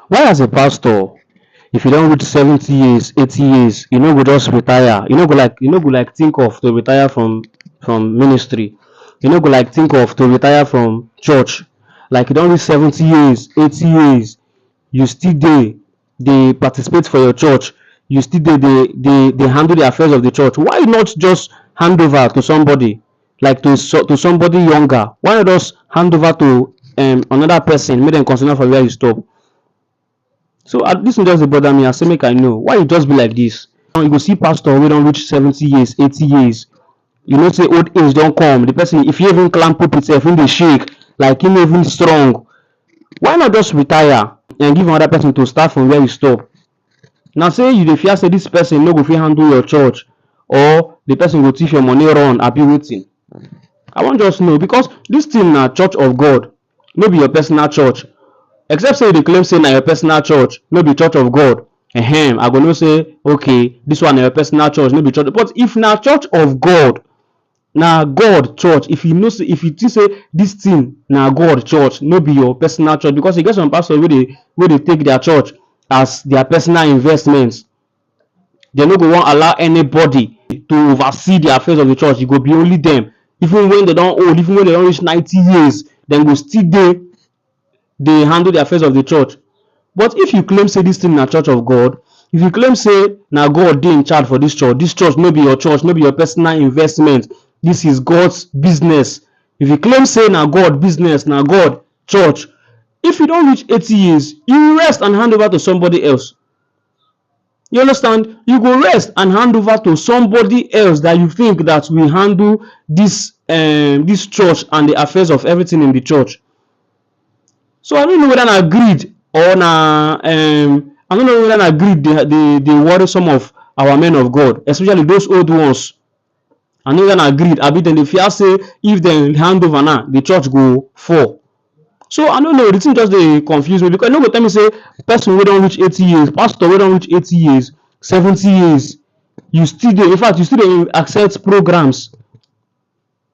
Why as a pastor, if you don't reach 70 years, 80 years, you no go just retire. You no go like think of to retire from ministry. You no go like think of to retire from church. Like you don't reach 70 years, 80 years, you still dey participate for your church, you still dey handle the affairs of the church. Why not just hand over to somebody, like to somebody younger? Why not just hand over to another person, make dem continue from where you stop? So dis one just dey bother me. I say make I know why e just be like dis. You go see pastor wey don reach 70 years, 80 years, you know say old age don come. The person, if e even climb pulpit sef, im dey shake like im no even strong. Why not just retire and give another person to start from where you stop? Na say you dey fear say dis person no go fit handle your church, or the person go thief your money run, abi wetin? I wan just know, because dis thing na church of God, no be your personal church. Except say you dey claim say na your personal church, no be church of God. I go know say okay, dis one na your personal church, no be church. But if na church of God, na God church, if you know say, if you think say dis thing na God church, no be your personal church, because e get some pastors wey dey take their church as their personal investment. They no go wan allow anybody to oversee the affairs of the church. E go be only them. Even when they don old, even when they don reach 90 years, dem go still dey handle the affairs of the church. But if you claim say dis thing na church of God, if you claim say na God dey in charge for dis church no be your church, no be your personal investment, dis is God's business. If you claim say na God business, na God church, if you don reach 80 years, you rest and hand over to somebody else. You understand? You go rest and hand over to somebody else that you think that will handle this church and the affairs of everything in the church. So I don't know whether na greed or na I don't know whether na greed dey worry some of our men of God, especially those old ones. I know whether na greed, abi dem dey fear say if dem hand over now, the church go fall. So I don't know, the thing just dey confuse me, because you no go tell me say person wey don reach 80 years, pastor wey don reach 80 years, 70 years, you still dey, in fact you still dey accept programs.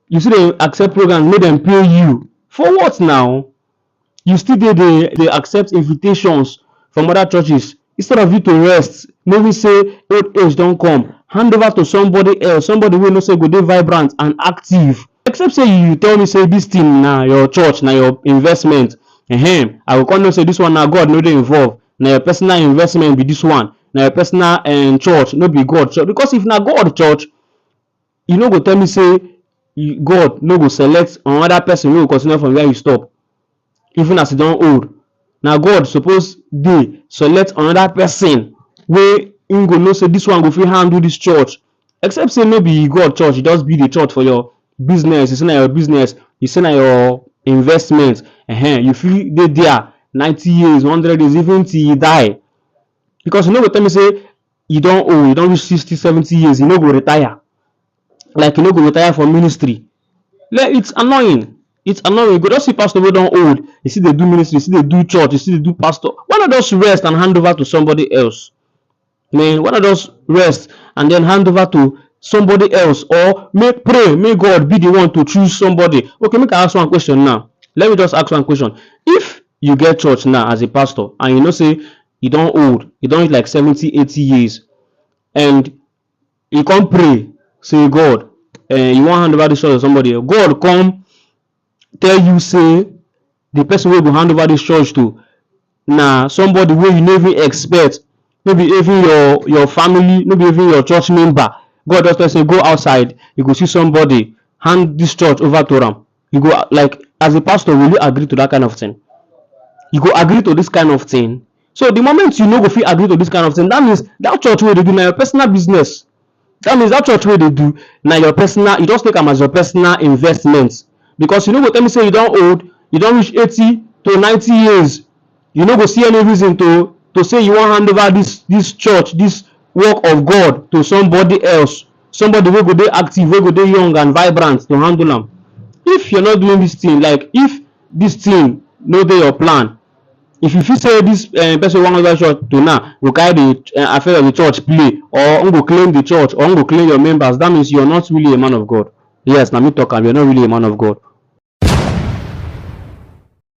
You still dey accept programs, make dem pay you. For what now? You still dey accept invitations from other churches instead of you to rest, maybe say old age don come, hand over to somebody else, somebody wey know say go dey vibrant and active. Except say you tell me say dis thing na your church, na your investment, I go come know say dis one na God no dey involve, na your personal investment be dis one, na your personal church, no be God church. Because if na God church, you no go tell me say God no go select another person wey go continue from where you stop, even as e don old. Na God suppose dey select another person wey im go know say dis one go fit handle dis church. Except say no be God church, you just build a church for your business. You say na your business, you say na your investment, you fit dey there 90 years, 100 years, even till you die. Because you no go tell me say you don old, you don reach 60, 70 years, you no go retire. Like you no go retire from ministry. It's annoying. It's annoying. You go just see pastor wey don old, you still dey do ministry, you still dey do church, you still dey do pastor. Why not just rest and hand over to somebody else? Man, why not just rest and then hand over to somebody else, or may God be the one to choose somebody? Okay, make I ask one question now. Let me just ask one question. If you get church now as a pastor, and you know say you don old, you don reach like 70, 80 years, and you come pray, say God, you wan hand over this church to somebody, God come tell you say the person wey go hand over this church to na somebody wey you no even expect, no be even your family, no be even your church member. God just tell say go outside, you go see somebody, hand this church over to am. You go, like, as a pastor, will you agree to that kind of thing? You go agree to this kind of thing? So the moment you no go fit agree to this kind of thing, that means that church wey dey do na your personal business. That means that church wey dey do na your personal, you just take am as your personal investment. Because you no go tell me say you don old, you don reach 80 to 90 years, you no go see any reason to say you wan hand over this church, this work of God, to somebody else, somebody wey go dey active, wey go dey young and vibrant to handle am. If you're not doing this thing, like if this thing no dey your plan, if you feel say this person wan hand church to now go carry the affair of the church play, or go claim the church, or go claim your members, that means you're not really a man of God. Yes, na me talk am, you're not really a man of God.